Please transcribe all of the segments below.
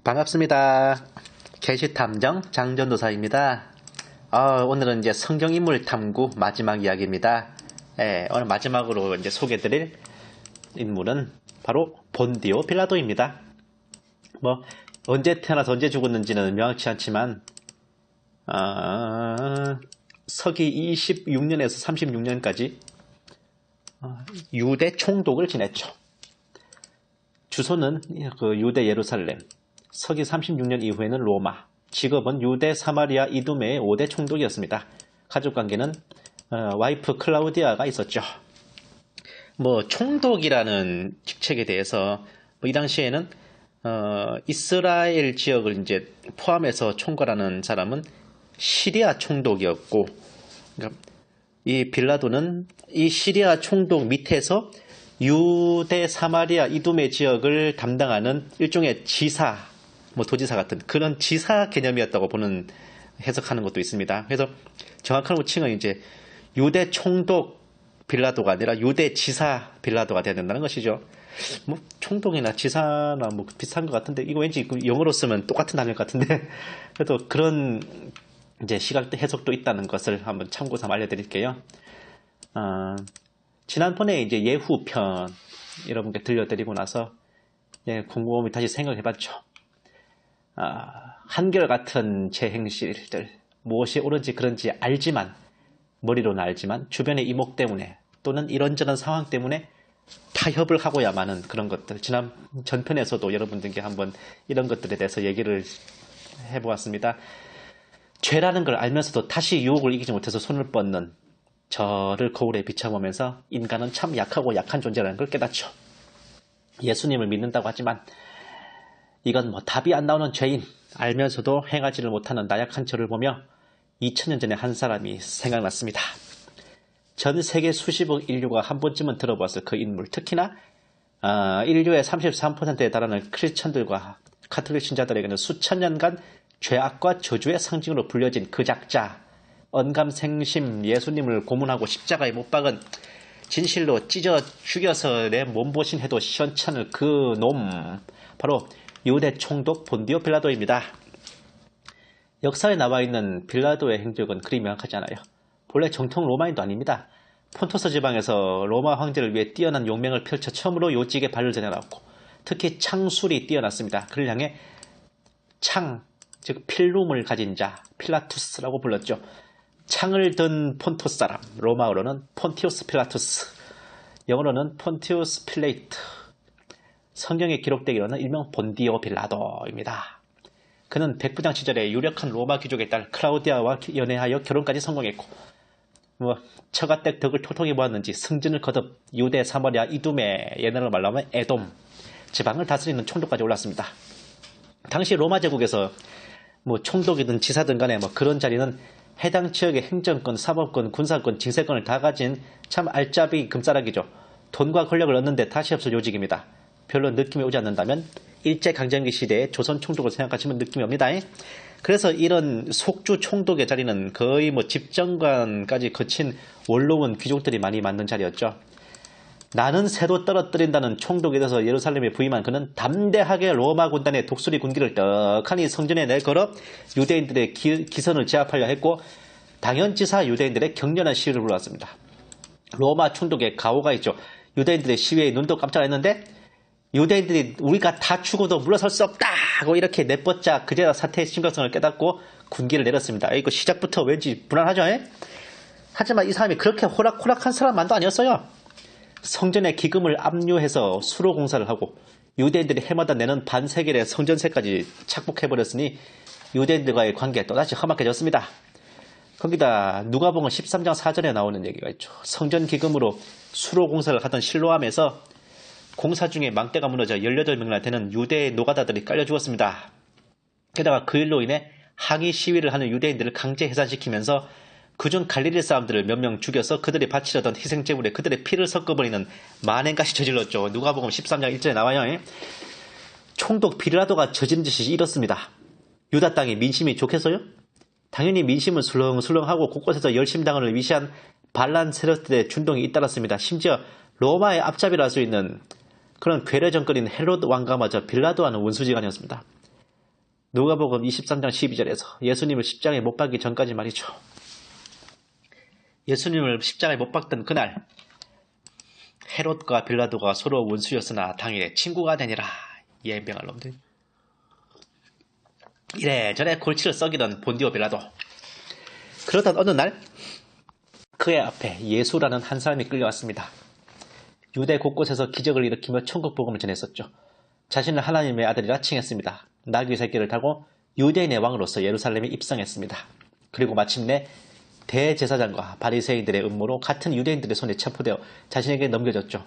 반갑습니다. 게시탐정 장전도사입니다. 오늘은 이제 성경인물 탐구 마지막 이야기입니다. 오늘 마지막으로 이제 소개드릴 인물은 바로 본디오 빌라도입니다. 언제 태어나서 언제 죽었는지는 명확치 않지만, 서기 26년에서 36년까지 유대 총독을 지냈죠. 주소는 유대 예루살렘, 서기 36년 이후에는 로마, 직업은 유대 사마리아 이두메의 5대 총독이었습니다. 가족관계는 와이프 클라우디아가 있었죠. 총독이라는 직책에 대해서 이 당시에는 이스라엘 지역을 이제 포함해서 총괄하는 사람은 시리아 총독이었고, 그러니까 이 빌라도는 이 시리아 총독 밑에서 유대 사마리아 이두메 지역을 담당하는 일종의 지사, 도지사 같은 그런 지사 개념이었다고 해석하는 것도 있습니다. 그래서 정확한 호칭은 이제 유대 총독 빌라도가 아니라 유대 지사 빌라도가 돼야 된다는 것이죠. 총독이나 지사나 비슷한 것 같은데, 이거 왠지 영어로 쓰면 똑같은 단어일 것 같은데, 그래도 그런 이제 시각 해석도 있다는 것을 한번 참고 삼아 알려드릴게요. 지난번에 이제 예후편 여러분께 들려드리고 나서 곰곰이 다시 생각해봤죠. 한결같은 제 행실들, 무엇이 옳은지 그런지 알지만, 머리로는 알지만 주변의 이목 때문에 또는 이런저런 상황 때문에 타협을 하고야만은 그런 것들, 전편에서도 여러분들께 한번 이런 것들에 대해서 얘기를 해보았습니다. 죄라는 걸 알면서도 다시 유혹을 이기지 못해서 손을 뻗는 저를 거울에 비춰보면서 인간은 참 약하고 약한 존재라는 걸 깨닫죠. 예수님을 믿는다고 하지만 이건 답이 안 나오는 죄인, 알면서도 행하지를 못하는 나약한 저를 보며 2000년 전에 한 사람이 생각났습니다. 전 세계 수십억 인류가 한 번쯤은 들어봤을 그 인물, 특히나 인류의 33%에 달하는 크리스천들과 카톨릭 신자들에게는 수천 년간 죄악과 저주의 상징으로 불려진 그 작자, 언감생심 예수님을 고문하고 십자가에 못 박은, 진실로 찢어 죽여서 내 몸보신 해도 시원찮을 그 놈, 바로 유대 총독 본디오 빌라도입니다. 역사에 나와 있는 빌라도의 행적은 그리 명확하지 않아요. 본래 정통 로마인도 아닙니다. 폰토스 지방에서 로마 황제를 위해 뛰어난 용맹을 펼쳐 처음으로 요직에 발을 들여놨고, 특히 창술이 뛰어났습니다. 그를 향해 즉 필름을 가진 자, 필라투스라고 불렀죠. 창을 든 폰토스 사람, 로마어로는 폰티우스 필라투스, 영어로는 폰티우스 필레이트, 성경에 기록되기로는 일명 본디오 빌라도입니다. 그는 백부장 시절에 유력한 로마 귀족의 딸 클라우디아와 연애하여 결혼까지 성공했고, 처가댁 덕을 톡톡히 모았는지 승진을 거듭 유대 사마리아 이두메, 옛날로 말하면 에돔 지방을 다스리는 총독까지 올랐습니다. 당시 로마 제국에서 총독이든 지사든 간에 그런 자리는 해당 지역의 행정권, 사법권, 군사권, 징세권을 다 가진 참 알짜비 금싸라기죠. 돈과 권력을 얻는데 다시 없을 요직입니다. 별로 느낌이 오지 않는다면 일제강점기 시대의 조선 총독을 생각하시면 느낌이 옵니다. 그래서 이런 속주 총독의 자리는 거의 집정관까지 거친 원로원 귀족들이 많이 맡는 자리였죠. 나는 새도 떨어뜨린다는 총독에 대해서 예루살렘에 부임한 그는 담대하게 로마 군단의 독수리 군기를 떡하니 성전에 내걸어 유대인들의 기선을 제압하려 했고, 당연지사 유대인들의 격렬한 시위를 불러왔습니다. 로마 총독의 가오가 있죠. 유대인들의 시위에 눈도 깜짝 했는데 유대인들이 우리가 다 죽어도 물러설 수 없다 하고 이렇게 내뻗자 그제야 사태의 심각성을 깨닫고 군기를 내렸습니다. 이거 시작부터 왠지 불안하죠? 하지만 이 사람이 그렇게 호락호락한 사람만도 아니었어요. 성전의 기금을 압류해서 수로 공사를 하고 유대인들이 해마다 내는 반세겔의 성전세까지 착복해버렸으니 유대인들과의 관계가 또다시 험악해졌습니다. 거기다 누가복음 13장 4절에 나오는 얘기가 있죠. 성전 기금으로 수로 공사를 하던 실로암에서 공사 중에 망대가 무너져 18명이나 되는 유대의 노가다들이 깔려 죽었습니다. 게다가 그 일로 인해 항의 시위를 하는 유대인들을 강제 해산시키면서 그중 갈릴리 사람들을 몇 명 죽여서 그들이 바치려던 희생제물에 그들의 피를 섞어버리는 만행까지 저질렀죠. 누가복음 13장 1절에 나와요. 총독 빌라도가 저지른 짓이 이렇습니다. 유다 땅에 민심이 좋겠어요? 당연히 민심은 술렁술렁하고 곳곳에서 열심당원을 위시한 반란 세력들의 준동이 잇따랐습니다. 심지어 로마의 앞잡이라 할 수 있는 그런 괴뢰정권인 헤롯 왕가마저 빌라도와는 원수지간이었습니다. 누가복음 23장 12절에서 예수님을 십자가에 못 박기 전까지 말이죠. 예수님을 십자가에 못 박던 그날 헤롯과 빌라도가 서로 원수였으나 당일에 친구가 되니라. 예병할 놈들. 이래저래 골치를 썩이던 본디오 빌라도. 그러던 어느 날 그의 앞에 예수라는 한 사람이 끌려왔습니다. 유대 곳곳에서 기적을 일으키며 천국 복음을 전했었죠. 자신을 하나님의 아들이라 칭했습니다. 나귀 새끼를 타고 유대인의 왕으로서 예루살렘에 입성했습니다. 그리고 마침내 대제사장과 바리새인들의 음모로 같은 유대인들의 손에 체포되어 자신에게 넘겨졌죠.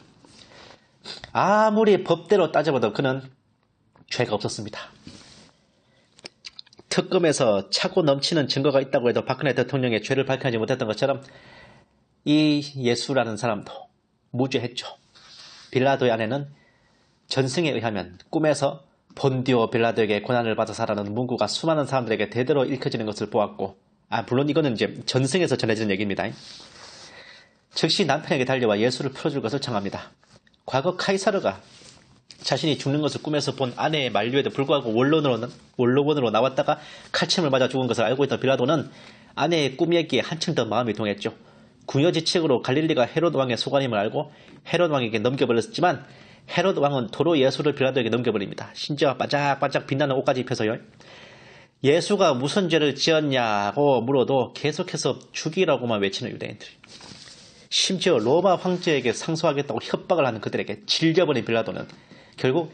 아무리 법대로 따져봐도 그는 죄가 없었습니다. 특검에서 차고 넘치는 증거가 있다고 해도 박근혜 대통령의 죄를 밝혀내지 못했던 것처럼 이 예수라는 사람도 무죄했죠. 빌라도의 아내는 전승에 의하면 꿈에서 본디오 빌라도에게 고난을 받아 살아는 문구가 수많은 사람들에게 대대로 읽혀지는 것을 보았고, 물론 이거는 이제 전승에서 전해지는 얘기입니다. 즉시 남편에게 달려와 예수를 풀어줄 것을 청합니다. 과거 카이사르가 자신이 죽는 것을 꿈에서 본 아내의 만류에도 불구하고 원로원으로 나왔다가 칼침을 맞아 죽은 것을 알고 있던 빌라도는 아내의 꿈 얘기에 한층 더 마음이 동했죠. 궁여지책으로 갈릴리가 헤롯 왕의 소관임을 알고 헤롯 왕에게 넘겨버렸지만 헤롯 왕은 도로 예수를 빌라도에게 넘겨버립니다. 심지어 반짝반짝 빛나는 옷까지 입혀서요. 예수가 무슨 죄를 지었냐고 물어도 계속해서 죽이라고만 외치는 유대인들. 심지어 로마 황제에게 상소하겠다고 협박을 하는 그들에게 질려버린 빌라도는 결국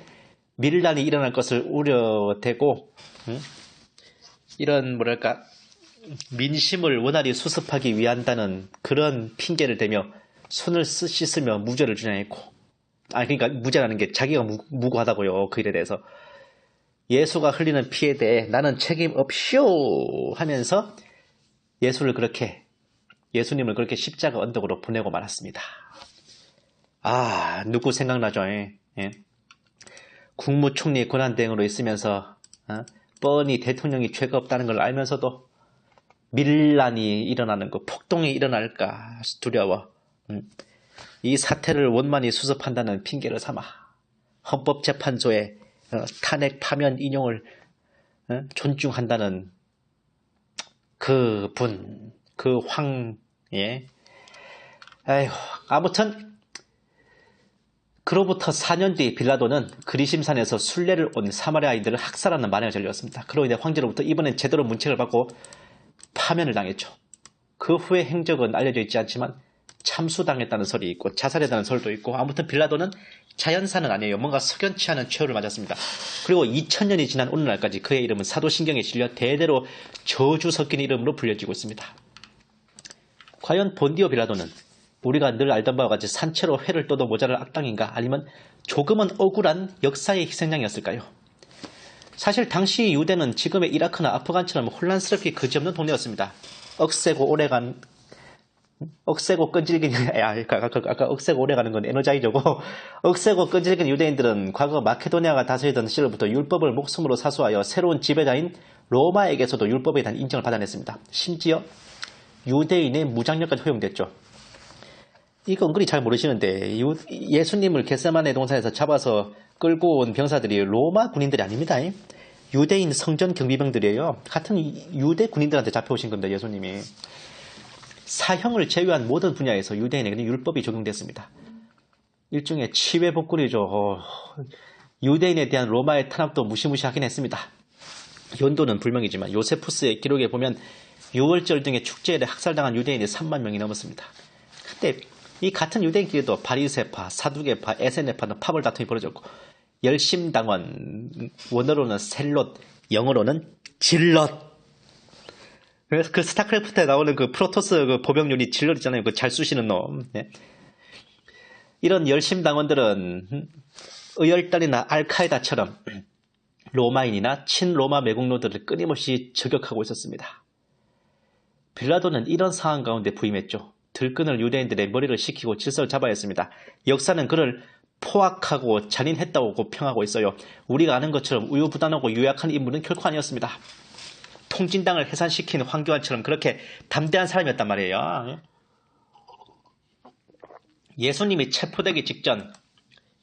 밀란이 일어날 것을 우려대고 이런 민심을 원활히 수습하기 위한다는 그런 핑계를 대며 손을 씻으며 무죄를 주장했고, 그러니까 무죄라는 게 자기가 무고하다고요. 그 일에 대해서 예수가 흘리는 피에 대해 나는 책임 없쇼 하면서 예수님을 그렇게 십자가 언덕으로 보내고 말았습니다. 누구 생각나죠? 예. 국무총리 권한대행으로 있으면서 뻔히 대통령이 죄가 없다는 걸 알면서도 밀란이 일어나는 거, 폭동이 일어날까 두려워 이 사태를 원만히 수습한다는 핑계를 삼아 헌법재판소의 탄핵 파면 인용을 존중한다는 그 황. 아무튼 그로부터 4년 뒤 빌라도는 그리심산에서 순례를 온 사마리아인들을 학살하는 만행을 저질렀습니다. 그로 인해 황제로부터 이번엔 제대로 문책을 받고 파면을 당했죠. 그 후의 행적은 알려져 있지 않지만 참수당했다는 설이 있고 자살했다는 설도 있고, 아무튼 빌라도는 자연사는 아니에요. 뭔가 석연치 않은 최후를 맞았습니다. 그리고 2000년이 지난 오늘날까지 그의 이름은 사도신경에 실려 대대로 저주 섞인 이름으로 불려지고 있습니다. 과연 본디오 빌라도는 우리가 늘 알던 바와 같이 산채로 회를 떠도 모자랄 악당인가, 아니면 조금은 억울한 역사의 희생양이었을까요? 사실 당시 유대는 지금의 이라크나 아프간처럼 혼란스럽게 그지없는 동네였습니다. 억세고 끈질긴 아까 억세고 오래가는 건 에너자이저고, 억세고 끈질긴 유대인들은 과거 마케도니아가 다스리던 시절부터 율법을 목숨으로 사수하여 새로운 지배자인 로마에게서도 율법에 대한 인정을 받아냈습니다. 심지어 유대인의 무장력까지 허용됐죠. 이거 은근히 잘 모르시는데 예수님을 겟세마네 동산에서 잡아서 끌고 온 병사들이 로마 군인들이 아닙니다. 유대인 성전 경비병들이에요. 같은 유대 군인들한테 잡혀오신 겁니다. 예수님이. 사형을 제외한 모든 분야에서 유대인에게는 율법이 적용됐습니다. 일종의 치외복군이죠. 유대인에 대한 로마의 탄압도 무시무시하긴 했습니다. 연도는 불명이지만 요세푸스의 기록에 보면 6월절 등의 축제에 학살당한 유대인이 3만 명이 넘었습니다. 근데 이 같은 유대인끼리도 바리새파, 사두개파, 에세네파는 파벌 다툼이 벌어졌고, 열심당원, 원어로는 셀롯, 영어로는 질럿. 그 스타크래프트에 나오는 그 프로토스 그 보병 유닛 질럿 있잖아요. 그 잘 쑤시는 놈. 네. 이런 열심당원들은 의열단이나 알카에다처럼 로마인이나 친로마 매국노들을 끊임없이 저격하고 있었습니다. 빌라도는 이런 상황 가운데 부임했죠. 들끓는 유대인들의 머리를 식히고 질서를 잡아야 했습니다. 역사는 그를 포악하고 잔인했다고 평하고 있어요. 우리가 아는 것처럼 우유부단하고 유약한 인물은 결코 아니었습니다. 통진당을 해산시킨 황교안처럼 그렇게 담대한 사람이었단 말이에요. 예수님이 체포되기 직전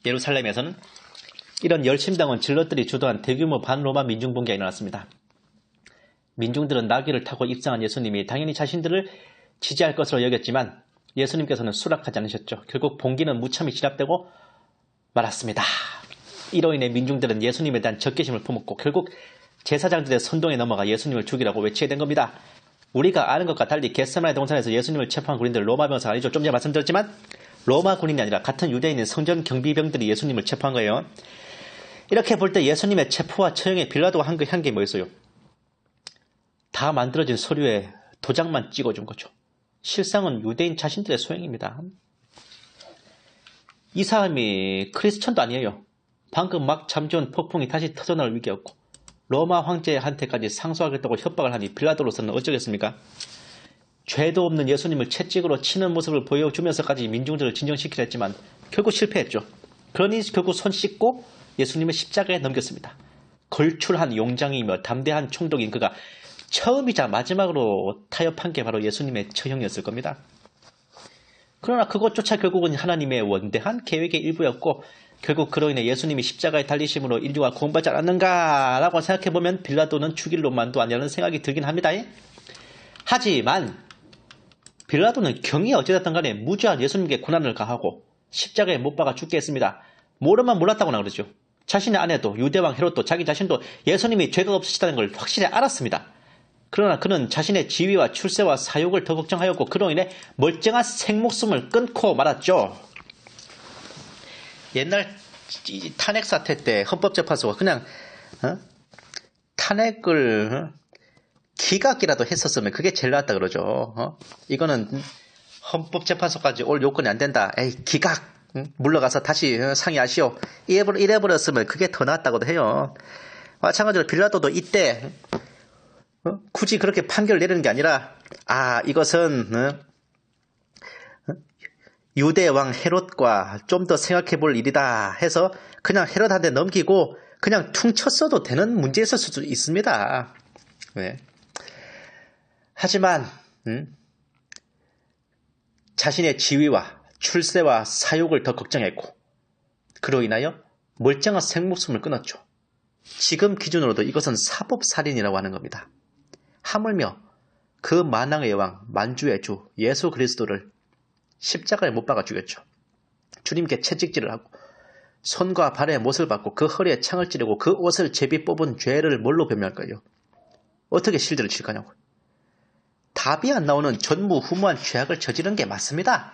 예루살렘에서는 이런 열심당원 질럿들이 주도한 대규모 반로마 민중봉기가 일어났습니다. 민중들은 나귀를 타고 입성한 예수님이 당연히 자신들을 지지할 것으로 여겼지만 예수님께서는 수락하지 않으셨죠. 결국 봉기는 무참히 진압되고 말았습니다. 이로 인해 민중들은 예수님에 대한 적개심을 품었고 결국 제사장들의 선동에 넘어가 예수님을 죽이라고 외치게 된 겁니다. 우리가 아는 것과 달리 겟세마네 동산에서 예수님을 체포한 군인들 로마 병사가 아니죠. 좀 전에 말씀드렸지만 로마 군인이 아니라 같은 유대인인 성전 경비병들이 예수님을 체포한 거예요. 이렇게 볼 때 예수님의 체포와 처형에 빌라도가 한 게 뭐였어요? 다 만들어진 서류에 도장만 찍어준 거죠. 실상은 유대인 자신들의 소행입니다. 이 사람이 크리스천도 아니에요. 방금 막 잠재운 폭풍이 다시 터져나올 위기였고 로마 황제한테까지 상소하겠다고 협박을 하니 빌라도로서는 어쩌겠습니까? 죄도 없는 예수님을 채찍으로 치는 모습을 보여주면서까지 민중들을 진정시키려 했지만 결국 실패했죠. 그러니 결국 손 씻고 예수님을 십자가에 넘겼습니다. 걸출한 용장이며 담대한 총독인 그가 처음이자 마지막으로 타협한 게 바로 예수님의 처형이었을 겁니다. 그러나 그것조차 결국은 하나님의 원대한 계획의 일부였고 결국 그로 인해 예수님이 십자가에 달리심으로 인류가 구원받지 않았는가라고 생각해보면 빌라도는 죽일 놈만도 아니라는 생각이 들긴 합니다. 하지만 빌라도는 경이 어찌됐든 간에 무죄한 예수님께 고난을 가하고 십자가에 못 박아 죽게 했습니다. 모르면 몰랐다고나 그러죠. 자신의 아내도 유대왕 헤롯도 자기 자신도 예수님이 죄가 없으시다는 걸 확실히 알았습니다. 그러나 그는 자신의 지위와 출세와 사욕을 더 걱정하였고 그로 인해 멀쩡한 생목숨을 끊고 말았죠. 옛날 탄핵 사태 때 헌법재판소가 그냥 탄핵을 기각이라도 했었으면 그게 제일 낫다 그러죠. 이거는 헌법재판소까지 올 요건이 안 된다. 에이 기각 물러가서 다시 상의하시오. 이래버렸으면 그게 더 낫다고도 해요. 마찬가지로 빌라도도 이때 굳이 그렇게 판결을 내리는 게 아니라 이것은 유대왕 헤롯과 좀 더 생각해 볼 일이다 해서 그냥 헤롯한테 넘기고 그냥 퉁쳤어도 되는 문제였을 수도 있습니다. 네. 하지만 자신의 지위와 출세와 사욕을 더 걱정했고 그로 인하여 멀쩡한 생목숨을 끊었죠. 지금 기준으로도 이것은 사법살인이라고 하는 겁니다. 하물며 그 만왕의 왕 만주의 주 예수 그리스도를 십자가에 못 박아 죽였죠. 주님께 채찍질을 하고 손과 발에 못을 받고 그 허리에 창을 찌르고 그 옷을 제비 뽑은 죄를 뭘로 변명할까요? 어떻게 실드를 칠 거냐고. 답이 안 나오는 전무후무한 죄악을 저지른 게 맞습니다.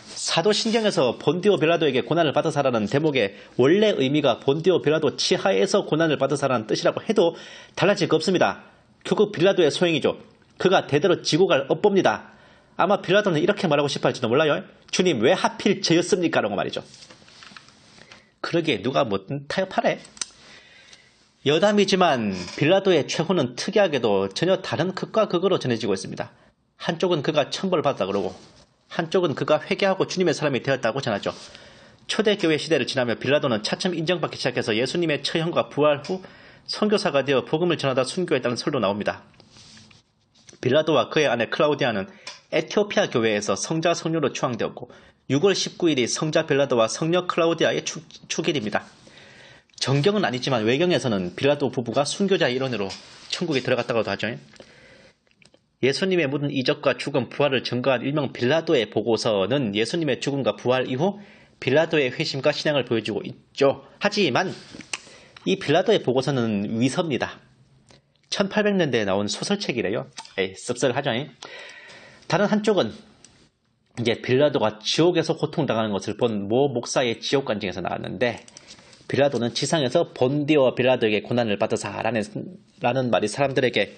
사도신경에서 본디오 빌라도에게 고난을 받으사라는 대목의 원래 의미가 본디오 빌라도 치하에서 고난을 받으사라는 뜻이라고 해도 달라질 거 없습니다. 결국 빌라도의 소행이죠. 그가 대대로 지고 갈 업보입니다. 아마 빌라도는 이렇게 말하고 싶어 할지도 몰라요. 주님 왜 하필 저였습니까? 라고 말이죠. 그러기에 누가 뭐든 타협하래. 여담이지만 빌라도의 최후는 특이하게도 전혀 다른 극과 극으로 전해지고 있습니다. 한쪽은 그가 천벌받았다 그러고 한쪽은 그가 회개하고 주님의 사람이 되었다고 전하죠. 초대교회 시대를 지나며 빌라도는 차츰 인정받기 시작해서 예수님의 처형과 부활 후 선교사가 되어 복음을 전하다 순교했다는 설도 나옵니다. 빌라도와 그의 아내 클라우디아는 에티오피아 교회에서 성자 성녀로 추앙되었고 6월 19일이 성자 빌라도와 성녀 클라우디아의 축일입니다. 정경은 아니지만 외경에서는 빌라도 부부가 순교자의 일원으로 천국에 들어갔다고도 하죠. 예수님의 묻은 이적과 죽음, 부활을 증거한 일명 빌라도의 보고서는 예수님의 죽음과 부활 이후 빌라도의 회심과 신앙을 보여주고 있죠. 하지만 이 빌라도의 보고서는 위서입니다. 1800년대에 나온 소설책이래요. 씁쓸하죠. 다른 한쪽은 이제 빌라도가 지옥에서 고통당하는 것을 본 모 목사의 지옥 간증에서 나왔는데 빌라도는 지상에서 본디오 빌라도에게 고난을 받으사라는 말이 사람들에게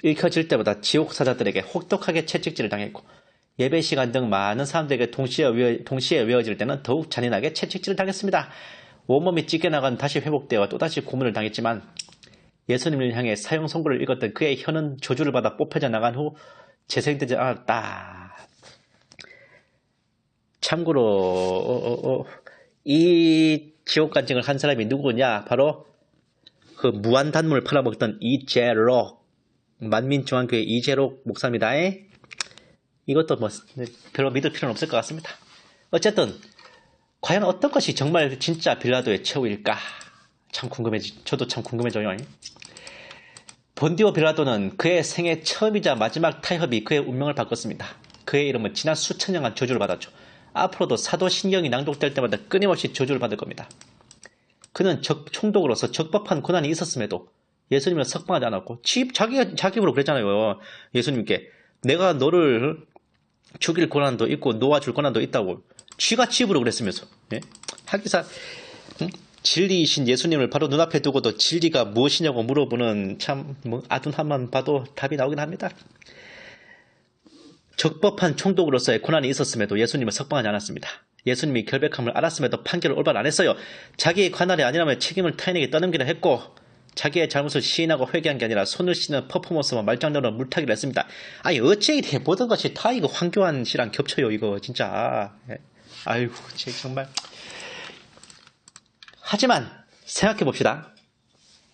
읽혀질 때보다 지옥 사자들에게 혹독하게 채찍질을 당했고 예배 시간 등 많은 사람들에게 동시에 외워질 때는 더욱 잔인하게 채찍질을 당했습니다. 온몸이 찢겨나간 다시 회복되어 또다시 고문을 당했지만 예수님을 향해 사형 선고를 읽었던 그의 혀는 저주를 받아 뽑혀져 나간 후 재생되지 않았다. 참고로 이 지옥 간증을 한 사람이 누구냐? 바로 그 무한단물 팔아먹던 이재록 만민중앙교회 이재록 목사입니다. 이것도 뭐 별로 믿을 필요는 없을 것 같습니다. 어쨌든 과연 어떤 것이 정말 진짜 빌라도의 최후일까? 참 저도 참 궁금해져요. 본디오 빌라도는 그의 생애 처음이자 마지막 타협이 그의 운명을 바꿨습니다. 그의 이름은 지난 수천 년간 저주를 받았죠. 앞으로도 사도신경이 낭독될 때마다 끊임없이 저주를 받을 겁니다. 그는 총독으로서 적법한 권한이 있었음에도 예수님을 석방하지 않았고 자기 입으로 그랬잖아요. 예수님께 내가 너를 죽일 권한도 있고 놓아줄 권한도 있다고 쥐가 입으로 그랬으면서 하기사 진리이신 예수님을 바로 눈앞에 두고도 진리가 무엇이냐고 물어보는 참 아둔함만 봐도 답이 나오긴 합니다. 적법한 총독으로서의 권한이 있었음에도 예수님을 석방하지 않았습니다. 예수님이 결백함을 알았음에도 판결을 올바로 안 했어요. 자기의 관할이 아니라면 책임을 타인에게 떠넘기려 했고 자기의 잘못을 시인하고 회개한 게 아니라 손을 씻는 퍼포먼스와 말장난으로 물타기를 했습니다. 아니 어째 이래 모든 것이 다 이거 황교안 씨랑 겹쳐요 이거 진짜. 아이고 정말. 하지만 생각해봅시다.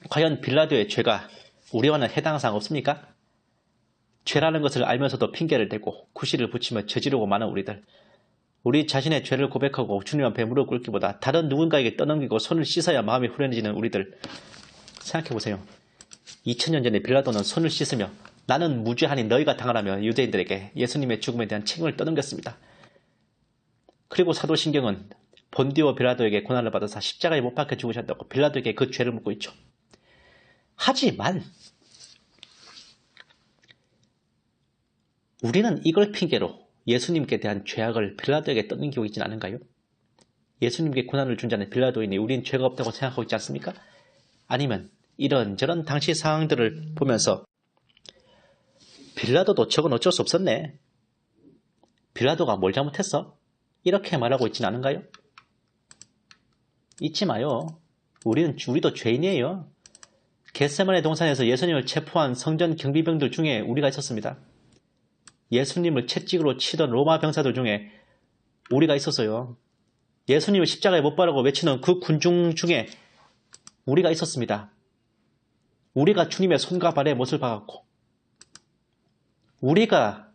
과연 빌라도의 죄가 우리와는 해당하는 사항 없습니까? 죄라는 것을 알면서도 핑계를 대고 구실을 붙이며 저지르고 많은 우리들. 우리 자신의 죄를 고백하고 주님 앞에 무릎 꿇기보다 다른 누군가에게 떠넘기고 손을 씻어야 마음이 후련해지는 우리들. 생각해보세요. 2000년 전에 빌라도는 손을 씻으며 나는 무죄하니 너희가 당하라며 유대인들에게 예수님의 죽음에 대한 책임을 떠넘겼습니다. 그리고 사도신경은 본디오 빌라도에게 고난을 받아서 십자가에 못 박혀 죽으셨다고 빌라도에게 그 죄를 묻고 있죠. 하지만 우리는 이걸 핑계로 예수님께 대한 죄악을 빌라도에게 떠넘기고 있지는 않은가요? 예수님께 고난을 준 자는 빌라도이니 우린 죄가 없다고 생각하고 있지 않습니까? 아니면 이런저런 당시 상황들을 보면서 빌라도도 저건 어쩔 수 없었네. 빌라도가 뭘 잘못했어? 이렇게 말하고 있지는 않은가요? 잊지 마요. 우리도 죄인이에요. 겟세마네 동산에서 예수님을 체포한 성전 경비병들 중에 우리가 있었습니다. 예수님을 채찍으로 치던 로마 병사들 중에 우리가 있었어요. 예수님을 십자가에 못 박으라고 외치는 그 군중 중에 우리가 있었습니다. 우리가 주님의 손과 발에 못을 박았고 우리가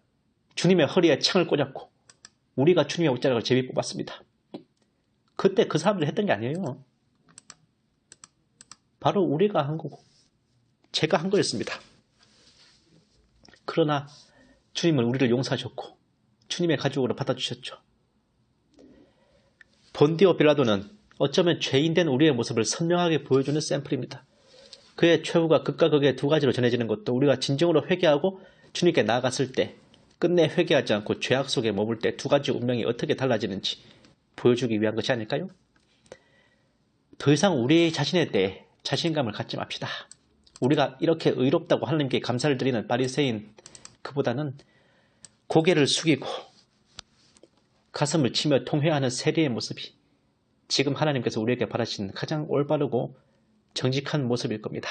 주님의 허리에 창을 꽂았고 우리가 주님의 옷자락을 제비 뽑았습니다. 그때 그 사람들이 했던 게 아니에요. 바로 우리가 한 거고 제가 한 거였습니다. 그러나 주님은 우리를 용서하셨고 주님의 가족으로 받아주셨죠. 본디오 빌라도는 어쩌면 죄인된 우리의 모습을 선명하게 보여주는 샘플입니다. 그의 최후가 극과 극의 두 가지로 전해지는 것도 우리가 진정으로 회개하고 주님께 나아갔을 때 끝내 회개하지 않고 죄악 속에 머물 때 두 가지 운명이 어떻게 달라지는지 보여주기 위한 것이 아닐까요? 더 이상 우리 자신에 대해 자신감을 갖지 맙시다. 우리가 이렇게 의롭다고 하나님께 감사를 드리는 바리새인 그보다는 고개를 숙이고 가슴을 치며 통회하는 세리의 모습이 지금 하나님께서 우리에게 바라시는 가장 올바르고 정직한 모습일 겁니다.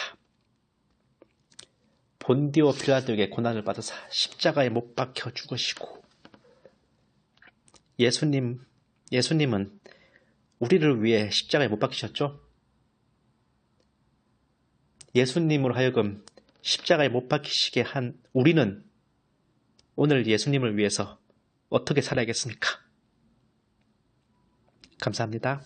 본디오 빌라도에게 고난을 받아서 십자가에 못 박혀 죽으시고 예수님은 우리를 위해 십자가에 못 박히셨죠? 예수님으로 하여금 십자가에 못 박히시게 한 우리는 오늘 예수님을 위해서 어떻게 살아야겠습니까? 감사합니다.